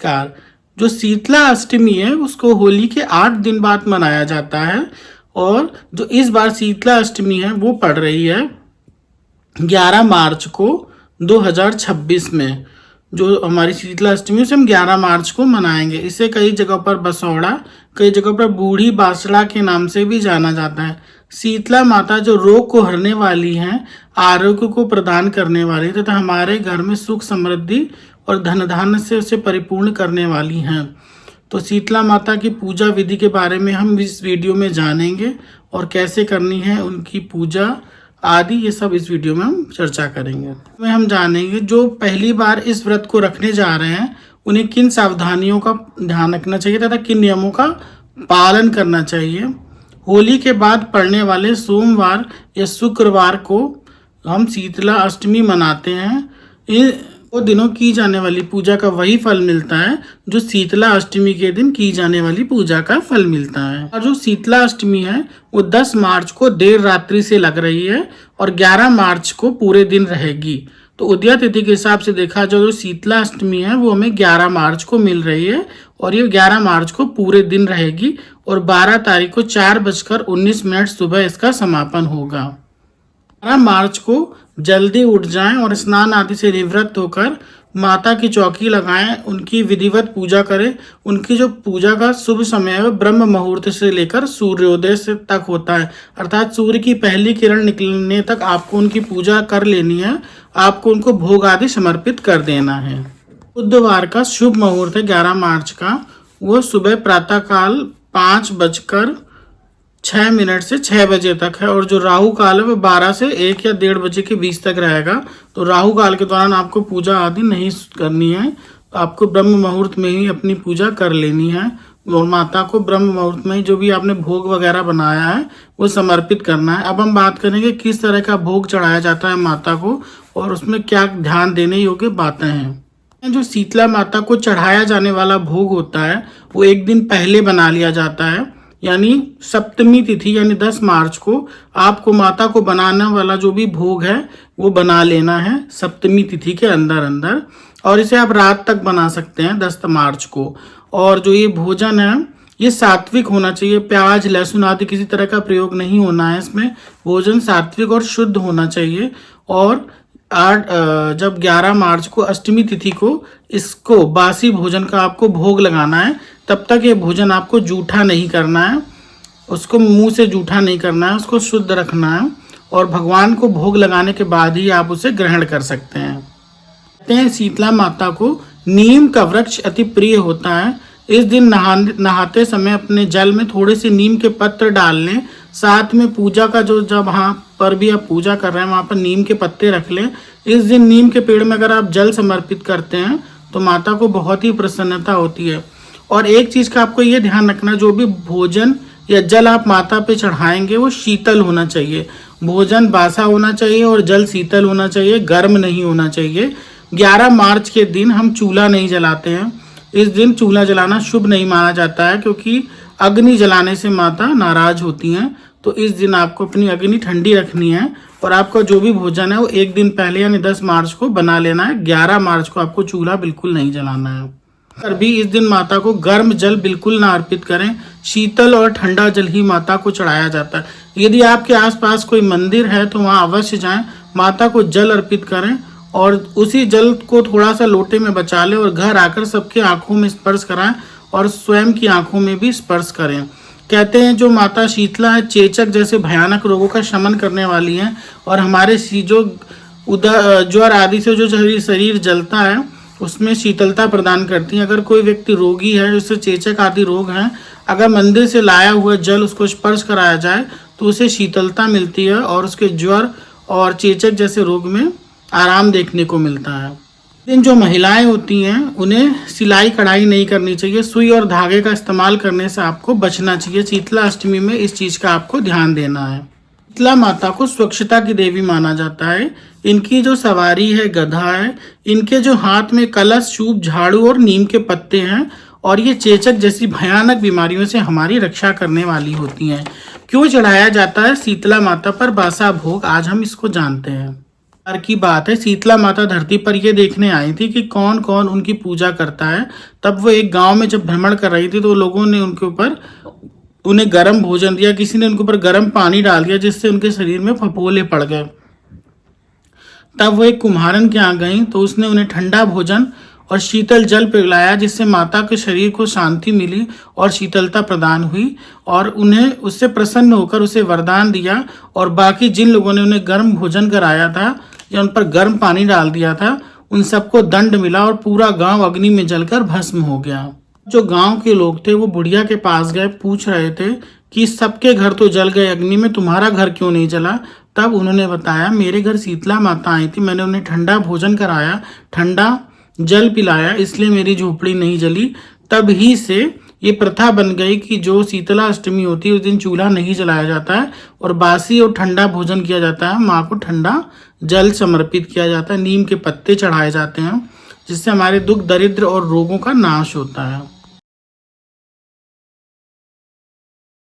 नमस्कार। जो शीतला अष्टमी है उसको होली के 8 दिन बाद मनाया जाता है और जो इस बार शीतला अष्टमी है वो पड़ रही है 11 मार्च को 2026 में। जो हमारी शीतला अष्टमी है उसे हम 11 मार्च को मनाएंगे। इसे कई जगहों पर बसौड़ा, कई जगहों पर बूढ़ी बासड़ा के नाम से भी जाना जाता है। शीतला माता जो रोग को हरने वाली हैं, आरोग्य को प्रदान करने वाली तथा हमारे घर में सुख समृद्धि और धन धान्य से उसे परिपूर्ण करने वाली हैं। तो शीतला माता की पूजा विधि के बारे में हम इस वीडियो में जानेंगे और कैसे करनी है उनकी पूजा आदि, ये सब इस वीडियो में हम चर्चा करेंगे। में हम जानेंगे जो पहली बार इस व्रत को रखने जा रहे हैं उन्हें किन सावधानियों का ध्यान रखना चाहिए तथा किन नियमों का पालन करना चाहिए। होली के बाद पड़ने वाले सोमवार या शुक्रवार को हम शीतला अष्टमी मनाते हैं। इन वो दिनों की जाने वाली पूजा का वही फल मिलता है जो शीतला अष्टमी के दिन की जाने वाली पूजा का फल मिलता है। और जो शीतला अष्टमी है वो 10 मार्च को देर रात्रि से लग रही है और 11 मार्च को पूरे दिन रहेगी। तो उदया तिथि के हिसाब से देखा जाए जो शीतला अष्टमी है वो हमें 11 मार्च को मिल रही है और ये 11 मार्च को पूरे दिन रहेगी और 12 तारीख को 4:19 सुबह इसका समापन होगा। 12 मार्च को जल्दी उठ जाएं और स्नान आदि से निवृत्त होकर माता की चौकी लगाएं, उनकी विधिवत पूजा करें। उनकी जो पूजा का शुभ समय है ब्रह्म मुहूर्त से लेकर सूर्योदय से तक होता है, अर्थात सूर्य की पहली किरण निकलने तक आपको उनकी पूजा कर लेनी है। आपको उनको भोग आदि समर्पित कर देना है। बुधवार का शुभ मुहूर्त है 11 मार्च का, वो सुबह प्रातःकाल 5:06 से 6 बजे तक है और जो राहु काल है वो 12 से 1 या 1:30 बजे के बीच तक रहेगा। तो राहु काल के दौरान आपको पूजा आदि नहीं करनी है, आपको ब्रह्म मुहूर्त में ही अपनी पूजा कर लेनी है और माता को ब्रह्म मुहूर्त में ही जो भी आपने भोग वगैरह बनाया है वो समर्पित करना है। अब हम बात करेंगे किस तरह का भोग चढ़ाया जाता है माता को और उसमें क्या ध्यान देने योग्य बातें हैं। जो शीतला माता को चढ़ाया जाने वाला भोग होता है वो एक दिन पहले बना लिया जाता है, यानी सप्तमी तिथि यानी 10 मार्च को आपको माता को बनाने वाला जो भी भोग है वो बना लेना है सप्तमी तिथि के अंदर और इसे आप रात तक बना सकते हैं 10 मार्च को। और जो ये भोजन है ये सात्विक होना चाहिए, प्याज लहसुन आदि किसी तरह का प्रयोग नहीं होना है इसमें। भोजन सात्विक और शुद्ध होना चाहिए और जब 11 मार्च को अष्टमी तिथि को इसको बासी भोजन का आपको भोग लगाना है, तब तक ये भोजन आपको जूठा नहीं करना है, उसको मुंह से जूठा नहीं करना है, उसको शुद्ध रखना है और भगवान को भोग लगाने के बाद ही आप उसे ग्रहण कर सकते हैं। कहते हैं शीतला माता को नीम का वृक्ष अति प्रिय होता है। इस दिन नहाते समय अपने जल में थोड़े से नीम के पत्र डाल लें, साथ में पूजा का जो जब वहाँ पर भी आप पूजा कर रहे हैं वहाँ पर नीम के पत्ते रख लें। इस दिन नीम के पेड़ में अगर आप जल समर्पित करते हैं तो माता को बहुत ही प्रसन्नता होती है। और एक चीज़ का आपको ये ध्यान रखना, जो भी भोजन या जल आप माता पे चढ़ाएंगे वो शीतल होना चाहिए। भोजन बासा होना चाहिए और जल शीतल होना चाहिए, गर्म नहीं होना चाहिए। 11 मार्च के दिन हम चूल्हा नहीं जलाते हैं। इस दिन चूल्हा जलाना शुभ नहीं माना जाता है क्योंकि अग्नि जलाने से माता नाराज होती हैं। तो इस दिन आपको अपनी अग्नि ठंडी रखनी है और आपका जो भी भोजन है वो एक दिन पहले यानी 10 मार्च को बना लेना है। 11 मार्च को आपको चूल्हा बिल्कुल नहीं जलाना है। पर भी इस दिन माता को गर्म जल बिल्कुल ना अर्पित करें, शीतल और ठंडा जल ही माता को चढ़ाया जाता है। यदि आपके आसपास कोई मंदिर है तो वहाँ अवश्य जाएं, माता को जल अर्पित करें और उसी जल को थोड़ा सा लोटे में बचा लें और घर आकर सबके आंखों में स्पर्श कराएं और स्वयं की आंखों में भी स्पर्श करें। कहते हैं जो माता शीतला है चेचक जैसे भयानक रोगों का शमन करने वाली हैं और हमारे जो ज्वर आदि से जो शरीर जलता है उसमें शीतलता प्रदान करती हैं। अगर कोई व्यक्ति रोगी है जिससे चेचक आदि रोग हैं, अगर मंदिर से लाया हुआ जल उसको स्पर्श कराया जाए तो उसे शीतलता मिलती है और उसके ज्वर और चेचक जैसे रोग में आराम देखने को मिलता है। लेकिन जो महिलाएं होती हैं उन्हें सिलाई कढ़ाई नहीं करनी चाहिए, सुई और धागे का इस्तेमाल करने से आपको बचना चाहिए। शीतला अष्टमी में इस चीज़ का आपको ध्यान देना है। शीतला माता को स्वच्छता की देवी माना जाता है। इनकी जो सवारी है गधा है, इनके जो हाथ में कलश, चूप, झाड़ू और नीम के पत्ते हैं और ये चेचक जैसी भयानक बीमारियों से हमारी रक्षा करने वाली होती हैं। क्यों चढ़ाया जाता है शीतला माता पर बासा भोग, आज हम इसको जानते हैं। बार की बात है, शीतला माता धरती पर ये देखने आई थी कि कौन कौन उनकी पूजा करता है। तब वो एक गांव में जब भ्रमण कर रही थी तो लोगों ने उनके ऊपर उन्हें गर्म भोजन दिया, किसी ने उनके ऊपर गर्म पानी डाल दिया जिससे उनके शरीर में फफोले पड़ गए। तब वो एक कुम्हारन के यहाँ गई तो उसने उन्हें ठंडा भोजन और शीतल जल पिलाया, जिससे माता के शरीर को शांति मिली और शीतलता प्रदान हुई, और उन्हें उससे प्रसन्न होकर उसे वरदान दिया। और बाकी जिन लोगों ने उन्हें गर्म भोजन कराया था या उन पर गर्म पानी डाल दिया था, उन सबको दंड मिला और पूरा गांव अग्नि में जलकर भस्म हो गया। जो गांव के लोग थे वो बुढ़िया के पास गए, पूछ रहे थे कि सबके घर तो जल गए अग्नि में, तुम्हारा घर क्यों नहीं जला। तब उन्होंने बताया, मेरे घर शीतला माता आई थी, मैंने उन्हें ठंडा भोजन कराया, ठंडा जल पिलाया, इसलिए मेरी झोपड़ी नहीं जली। तब ही से ये प्रथा बन गई कि जो शीतला अष्टमी होती है उस दिन चूल्हा नहीं जलाया जाता है और बासी और ठंडा भोजन किया जाता है। माँ को ठंडा जल समर्पित किया जाता है, नीम के पत्ते चढ़ाए जाते हैं, जिससे हमारे दुख दरिद्र और रोगों का नाश होता है।